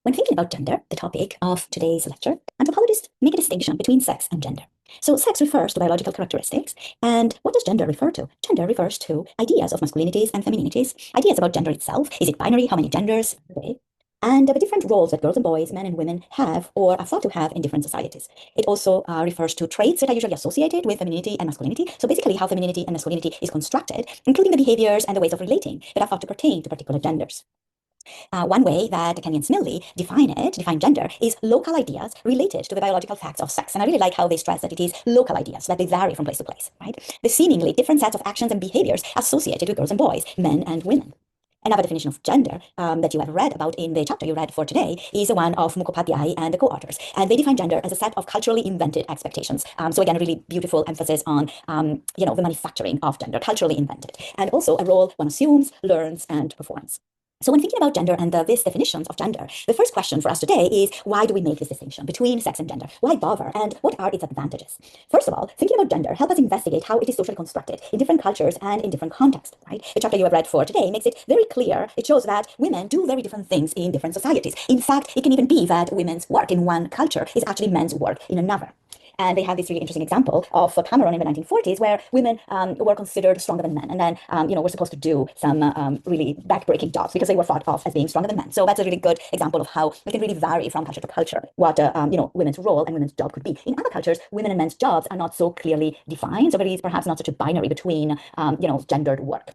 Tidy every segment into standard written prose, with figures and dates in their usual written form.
When thinking about gender, the topic of today's lecture, anthropologists make a distinction between sex and gender. So sex refers to biological characteristics, and what does gender refer to? Gender refers to ideas of masculinities and femininities, ideas about gender itself. Is it binary? How many genders? Okay. And the different roles that girls and boys, men and women have or are thought to have in different societies. It also refers to traits that are usually associated with femininity and masculinity. So basically how femininity and masculinity is constructed, including the behaviors and the ways of relating that are thought to pertain to particular genders. One way that Kenny and Smiley define gender, is local ideas related to the biological facts of sex. And I really like how they stress that it is local ideas, that they vary from place to place, right? The seemingly different sets of actions and behaviors associated with girls and boys, men and women. Another definition of gender that you have read about in the chapter you read for today is the one of Mukhopadhyay and the co-authors. And they define gender as a set of culturally invented expectations. So again, a really beautiful emphasis on, the manufacturing of gender, culturally invented. And also a role one assumes, learns, and performs. So when thinking about gender and these definitions of gender, the first question for us today is, why do we make this distinction between sex and gender? Why bother? And what are its advantages? First of all, thinking about gender help us investigate how it is socially constructed in different cultures and in different contexts, right? The chapter you have read for today makes it very clear. It shows that women do very different things in different societies. In fact, it can even be that women's work in one culture is actually men's work in another. And they have this really interesting example of Cameroon in the 1940s, where women were considered stronger than men, and then were supposed to do some really backbreaking jobs because they were thought of as being stronger than men. So that's a really good example of how it can really vary from culture to culture what women's role and women's job could be. In other cultures, women and men's jobs are not so clearly defined, so there is perhaps not such a binary between gendered work.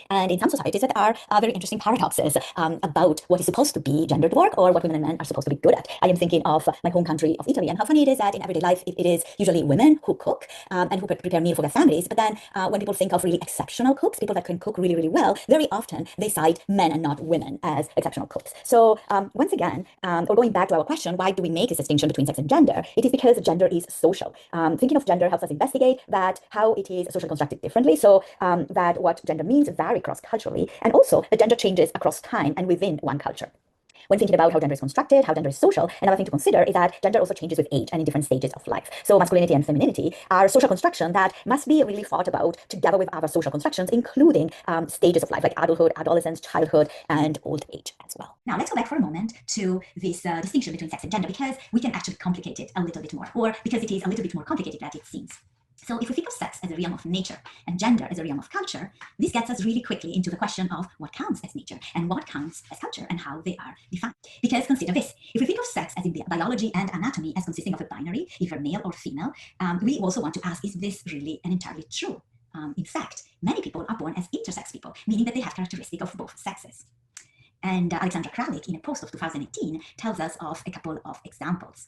And in some societies, there are very interesting paradoxes about what is supposed to be gendered work or what women and men are supposed to be good at. I am thinking of my home country of Italy and how funny it is that in everyday life, it is usually women who cook and who prepare meal for their families. But then when people think of really exceptional cooks, people that can cook really, really well, very often they cite men and not women as exceptional cooks. So once again, or going back to our question, why do we make this distinction between sex and gender? It is because gender is social. Thinking of gender helps us investigate that how it is socially constructed differently. So that what gender means vary cross-culturally, and also the gender changes across time and within one culture. When thinking about how gender is constructed, how gender is social, another thing to consider is that gender also changes with age and in different stages of life. So masculinity and femininity are social construction that must be really thought about together with other social constructions, including stages of life like adulthood, adolescence, childhood, and old age as well. Now let's go back for a moment to this distinction between sex and gender, because we can actually complicate it a little bit more, or because it is a little bit more complicated than it seems. So if we think of sex as a realm of nature and gender as a realm of culture, this gets us really quickly into the question of what counts as nature and what counts as culture and how they are defined. Because consider this, if we think of sex as in biology and anatomy as consisting of a binary, either male or female, we also want to ask, is this really and entirely true? In fact, many people are born as intersex people, meaning that they have characteristics of both sexes. And Alexandra Kralik, in a post of 2018, tells us of a couple of examples.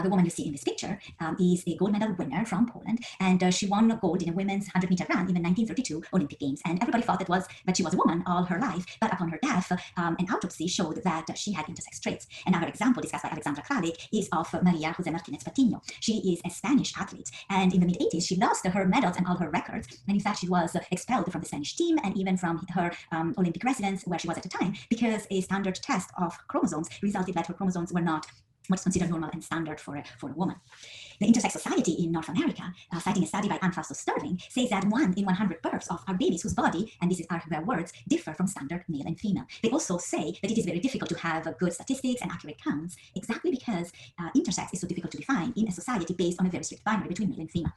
The woman you see in this picture is a gold medal winner from Poland, and she won gold in a women's 100-meter run in the 1932 Olympic Games. And everybody thought that she was a woman all her life, but upon her death, an autopsy showed that she had intersex traits. Another example discussed by Alexandra Kralik is of Maria Jose Martinez Patiño. She is a Spanish athlete, and in the mid-80s, she lost her medals and all her records. And in fact, she was expelled from the Spanish team and even from her Olympic residence where she was at the time, because a standard test of chromosomes resulted that her chromosomes were not what's considered normal and standard for a woman. The Intersex Society in North America, citing a study by Anne Fausto Sterling, says that 1 in 100 births are babies whose body, and these are their words, differ from standard male and female. They also say that it is very difficult to have good statistics and accurate counts, exactly because intersex is so difficult to define in a society based on a very strict binary between male and female.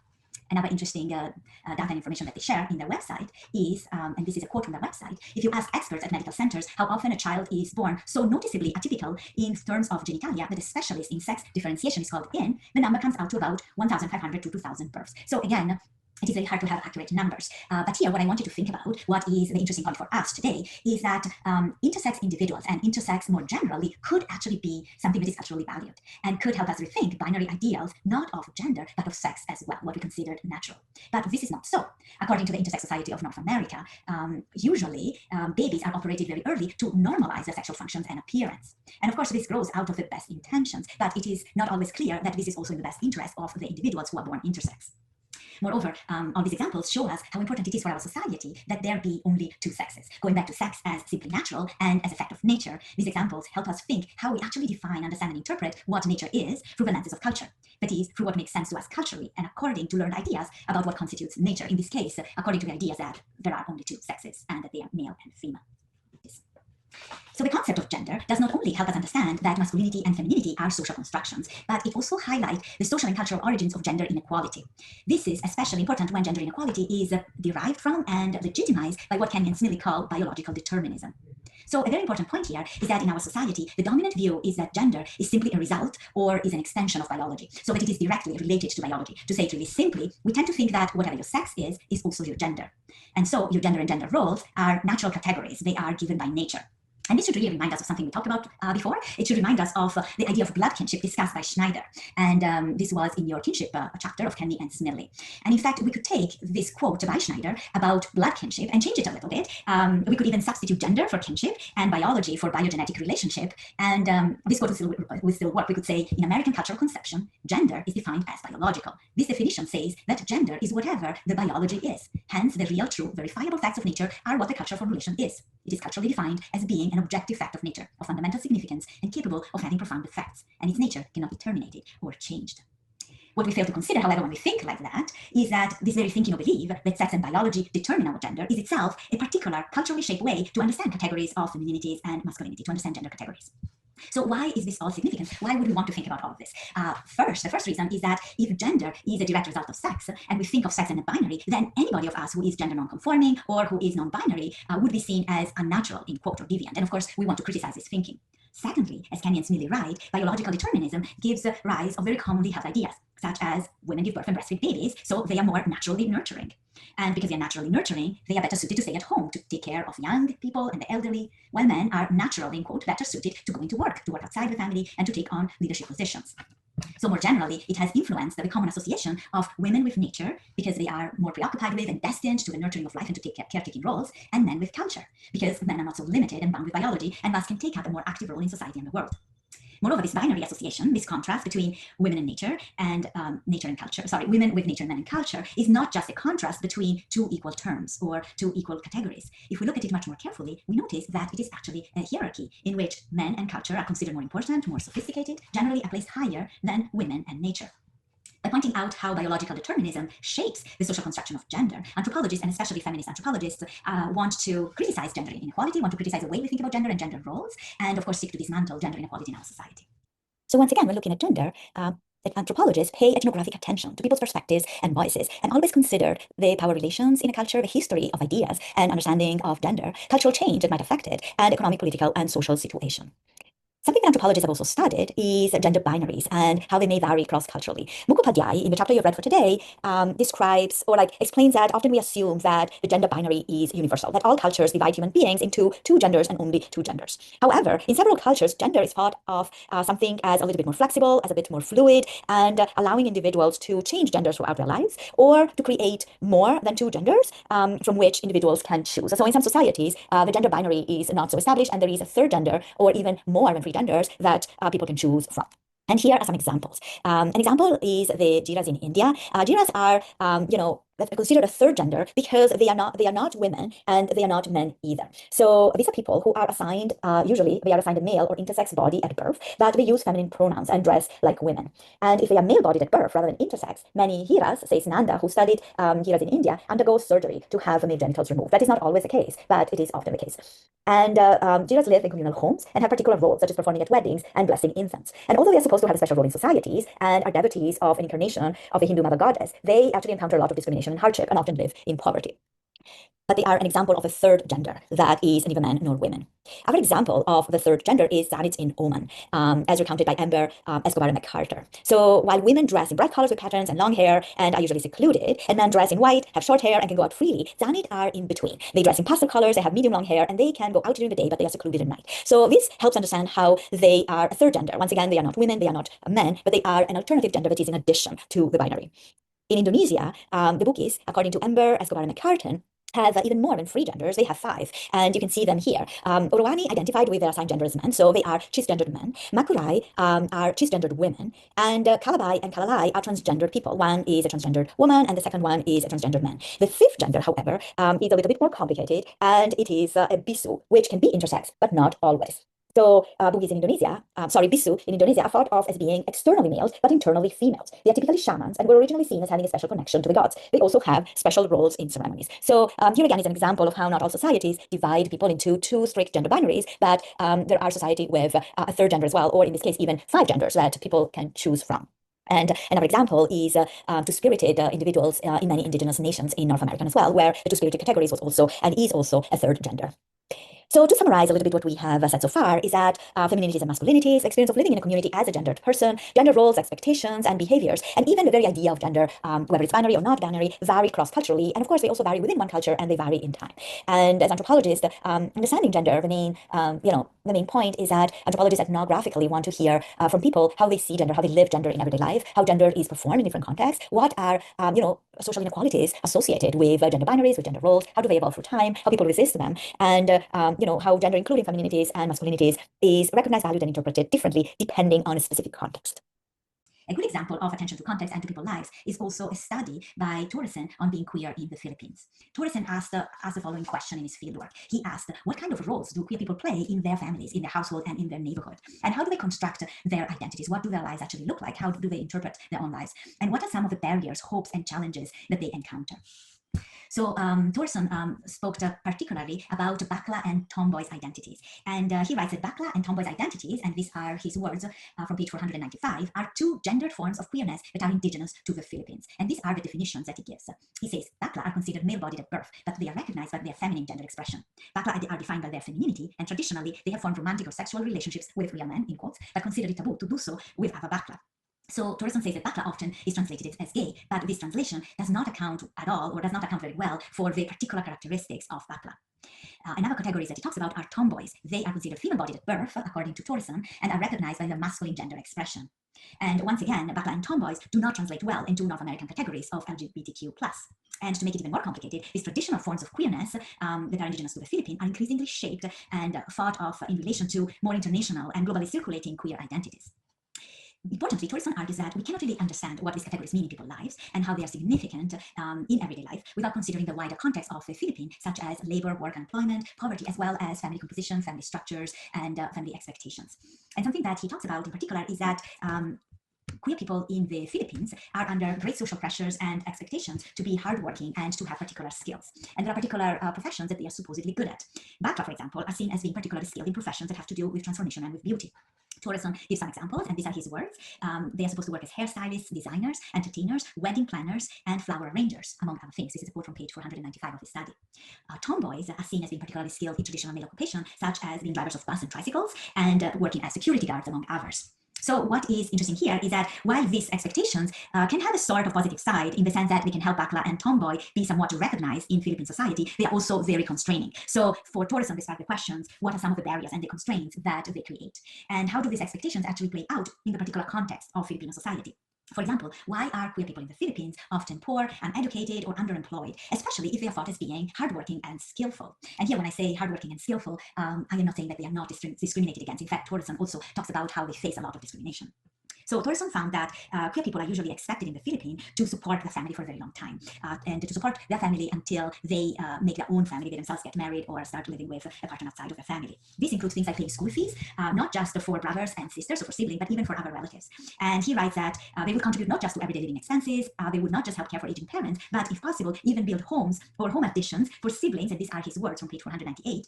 Another interesting data and information that they share in their website is, and this is a quote from their website, if you ask experts at medical centers how often a child is born so noticeably atypical in terms of genitalia that a specialist in sex differentiation is called in, the number comes out to about 1,500 to 2,000 births. So again, it is very hard to have accurate numbers. But here, what I want you to think about, what is the interesting point for us today, is that intersex individuals and intersex more generally could actually be something that is culturally valued and could help us rethink binary ideals, not of gender, but of sex as well, what we considered natural. But this is not so. According to the Intersex Society of North America, usually babies are operated very early to normalize their sexual functions and appearance. And of course, this grows out of the best intentions, but it is not always clear that this is also in the best interest of the individuals who are born intersex. Moreover, all these examples show us how important it is for our society that there be only two sexes. Going back to sex as simply natural and as a fact of nature, these examples help us think how we actually define, understand, and interpret what nature is through the lenses of culture. That is, through what makes sense to us culturally and according to learned ideas about what constitutes nature. In this case, according to the ideas that there are only two sexes and that they are male and female. So the concept of gender does not only help us understand that masculinity and femininity are social constructions, but it also highlights the social and cultural origins of gender inequality. This is especially important when gender inequality is derived from and legitimized by what Kenny and Smiley call biological determinism. So a very important point here is that in our society, the dominant view is that gender is simply a result or is an extension of biology, so that it is directly related to biology. To say it really simply, we tend to think that whatever your sex is also your gender. And so your gender and gender roles are natural categories. They are given by nature. And this should really remind us of something we talked about before. It should remind us of the idea of blood kinship discussed by Schneider. And this was in your kinship chapter of Kenny and Smiley. And in fact, we could take this quote by Schneider about blood kinship and change it a little bit. We could even substitute gender for kinship and biology for biogenetic relationship. And this quote would still work. We could say, in American cultural conception, gender is defined as biological. This definition says that gender is whatever the biology is. Hence, the real, true, verifiable facts of nature are what the cultural formulation is. It is culturally defined as being an objective fact of nature, of fundamental significance, and capable of having profound effects, and its nature cannot be terminated or changed. What we fail to consider, however, when we think like that, is that this very thinking or belief that sex and biology determine our gender is itself a particular culturally shaped way to understand categories of femininities and masculinity, to understand gender categories. So why is this all significant? Why would we want to think about all of this? The first reason is that if gender is a direct result of sex, and we think of sex as a binary, then anybody of us who is gender non-conforming or who is non-binary would be seen as unnatural, in quote, or deviant. And of course, we want to criticize this thinking. Secondly, as Kenny and Smiley write, biological determinism gives rise of very commonly held ideas, such as women give birth and breastfeed babies, so they are more naturally nurturing. And because they are naturally nurturing, they are better suited to stay at home, to take care of young people and the elderly, while men are naturally, in quote, better suited to go into work, to work outside the family, and to take on leadership positions. So more generally, it has influenced the common association of women with nature, because they are more preoccupied with and destined to the nurturing of life and to take caretaking roles, and men with culture, because men are not so limited and bound with biology, and thus can take up a more active role in society and the world. Moreover, this binary association, this contrast between women and nature and women with nature and men and culture, is not just a contrast between two equal terms or two equal categories. If we look at it much more carefully, we notice that it is actually a hierarchy in which men and culture are considered more important, more sophisticated, generally are placed higher than women and nature. By pointing out how biological determinism shapes the social construction of gender, anthropologists, and especially feminist anthropologists, want to criticize gender inequality, want to criticize the way we think about gender and gender roles, and of course seek to dismantle gender inequality in our society. So once again, when looking at gender, anthropologists pay ethnographic attention to people's perspectives and voices, and always consider the power relations in a culture, the history of ideas and understanding of gender, cultural change that might affect it, and economic, political, and social situation. Something that anthropologists have also studied is gender binaries and how they may vary cross-culturally. Mukhopadhyay, in the chapter you've read for today, describes or explains that often we assume that the gender binary is universal, that all cultures divide human beings into two genders and only two genders. However, in several cultures, gender is thought of something as a little bit more flexible, as a bit more fluid, and allowing individuals to change genders throughout their lives, or to create more than two genders from which individuals can choose. So in some societies, the gender binary is not so established, and there is a third gender, or even more than three genders that people can choose from. And here are some examples. An example is the Jiras in India. Jiras are, considered a third gender because they are not women and they are not men either. So these are people who are assigned, usually they are assigned a male or intersex body at birth, but they use feminine pronouns and dress like women. And if they are male-bodied at birth rather than intersex, many Hiras, says Nanda, who studied Hiras in India, undergo surgery to have male genitals removed. That is not always the case, but it is often the case. And Jiras live in communal homes and have particular roles, such as performing at weddings and blessing infants. And although they are supposed to have a special role in societies and are devotees of an incarnation of the Hindu mother goddess, they actually encounter a lot of discrimination and hardship and often live in poverty. But they are an example of a third gender that is neither men nor women. Another example of the third gender is Zanids in Oman, as recounted by Amber Escobar and McCarter. So while women dress in bright colors with patterns and long hair and are usually secluded, and men dress in white, have short hair, and can go out freely, Zanid are in between. They dress in pastel colors, they have medium long hair, and they can go out during the day, but they are secluded at night. So this helps understand how they are a third gender. Once again, they are not women, they are not men, but they are an alternative gender that is in addition to the binary. In Indonesia, the Bugis, according to Amber Escobar and McCartan, have even more than three genders. They have five, and you can see them here. Orowani identified with their assigned gender as men, so they are cisgendered men. Makurai are cisgendered women, and Kalabai and Kalalai are transgendered people. One is a transgendered woman, and the second one is a transgendered man. The fifth gender, however, is a little bit more complicated, and it is a bisu, which can be intersex, but not always. So Bugis in Indonesia, Bisu in Indonesia are thought of as being externally males, but internally females. They are typically shamans and were originally seen as having a special connection to the gods. They also have special roles in ceremonies. So here again is an example of how not all societies divide people into two strict gender binaries, but there are societies with a third gender as well, or in this case, even 5 genders that people can choose from. And another example is two-spirited individuals in many indigenous nations in North America as well, where the two-spirited categories was also and is also a third gender. So to summarize a little bit what we have said so far is that femininities and masculinities, experience of living in a community as a gendered person, gender roles, expectations, and behaviors, and even the very idea of gender, whether it's binary or not binary, vary cross-culturally. And of course, they also vary within one culture and they vary in time. And as anthropologists, understanding gender, the main point is that anthropologists ethnographically want to hear from people how they see gender, how they live gender in everyday life, how gender is performed in different contexts, what are, social inequalities associated with gender binaries, with gender roles, how do they evolve through time, how people resist them, and how gender, including femininities and masculinities, is recognized, valued, and interpreted differently depending on a specific context. A good example of attention to context and to people's lives is also a study by Torreson on being queer in the Philippines. Torreson asked the following question in his fieldwork. He asked, what kind of roles do queer people play in their families, in their household, and in their neighborhood? And how do they construct their identities? What do their lives actually look like? How do they interpret their own lives? And what are some of the barriers, hopes, and challenges that they encounter? So Torreson spoke particularly about Bakla and tomboys' identities. And he writes that Bakla and tomboys' identities, and these are his words from page 495, are two gendered forms of queerness that are indigenous to the Philippines. And these are the definitions that he gives. He says, Bakla are considered male-bodied at birth, but they are recognized by their feminine gender expression. Bakla are defined by their femininity, and traditionally they have formed romantic or sexual relationships with real men, in quotes, but consider it taboo to do so with other Bakla. So Torreson says that Bakla often is translated as gay, but this translation does not account at all, or does not account very well, for the particular characteristics of Bakla. Another categories that he talks about are tomboys. They are considered female-bodied at birth, according to Torreson, and are recognized by their masculine gender expression. And once again, Bakla and tomboys do not translate well into North American categories of LGBTQ+. And to make it even more complicated, these traditional forms of queerness that are indigenous to the Philippines are increasingly shaped and thought of in relation to more international and globally circulating queer identities. Importantly, Torreson argues that we cannot really understand what these categories mean in people's lives and how they are significant in everyday life without considering the wider context of the Philippines, such as labor, work, employment, poverty, as well as family composition, family structures, and family expectations. And something that he talks about in particular is that queer people in the Philippines are under great social pressures and expectations to be hardworking and to have particular skills. And there are particular professions that they are supposedly good at. Bakla, for example, are seen as being particularly skilled in professions that have to do with transformation and with beauty. Torreson gives some examples, and these are his words. They are supposed to work as hairstylists, designers, entertainers, wedding planners, and flower arrangers, among other things. This is a quote from page 495 of his study. Tomboys are seen as being particularly skilled in traditional male occupation, such as being drivers of bus and tricycles, and working as security guards, among others. So what is interesting here is that while these expectations can have a sort of positive side in the sense that they can help Bakla and tomboy be somewhat recognized in Philippine society, they are also very constraining. So for Torreson, despite the questions, what are some of the barriers and the constraints that they create? And how do these expectations actually play out in the particular context of Filipino society? For example, why are queer people in the Philippines often poor, uneducated, or underemployed, especially if they are thought as being hardworking and skillful? And here, when I say hardworking and skillful, I am not saying that they are not discriminated against. In fact, Torreson also talks about how they face a lot of discrimination. So Torreson found that queer people are usually expected in the Philippines to support the family for a very long time and to support their family until they make their own family, they themselves get married or start living with a partner outside of their family. This includes things like paying school fees, not just for brothers and sisters or for siblings, but even for other relatives. And he writes that they would contribute not just to everyday living expenses, they would not just help care for aging parents, but if possible, even build homes or home additions for siblings, and these are his words from page 498,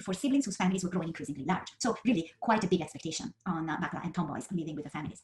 for siblings whose families were growing increasingly large. So really quite a big expectation on Bakla and tomboys living with their families.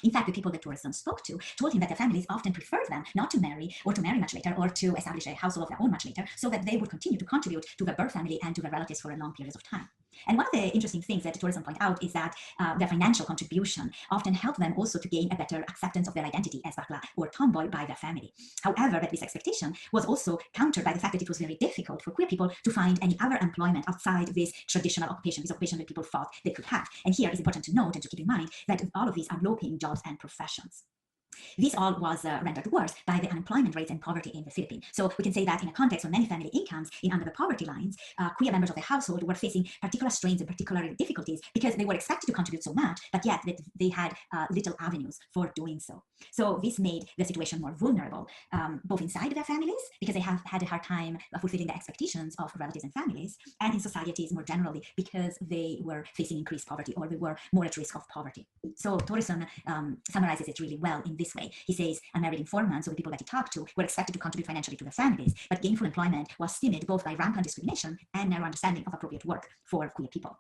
In fact, the people that Torreson spoke to told him that their families often preferred them not to marry or to marry much later or to establish a household of their own much later so that they would continue to contribute to their birth family and to their relatives for a long periods of time. And one of the interesting things that Torreson pointed out is that their financial contribution often helped them also to gain a better acceptance of their identity as Bakla or tomboy by their family. However, that this expectation was also countered by the fact that it was very difficult for queer people to find any other employment outside this traditional occupation, this occupation that people thought they could have. And here it's important to note and to keep in mind that all of these are low-paying jobs and professions. This all was rendered worse by the unemployment rates and poverty in the Philippines. So we can say that in a context of many family incomes in under the poverty lines, queer members of the household were facing particular strains and particular difficulties because they were expected to contribute so much, but yet they had little avenues for doing so. So this made the situation more vulnerable, both inside their families, because they have had a hard time fulfilling the expectations of relatives and families, and in societies more generally, because they were facing increased poverty or they were more at risk of poverty. So Torreson summarizes it really well in this way. He says unmarried informants, or the people that he talked to, were expected to contribute financially to their families, but gainful employment was stymied both by rampant discrimination and narrow understanding of appropriate work for queer people.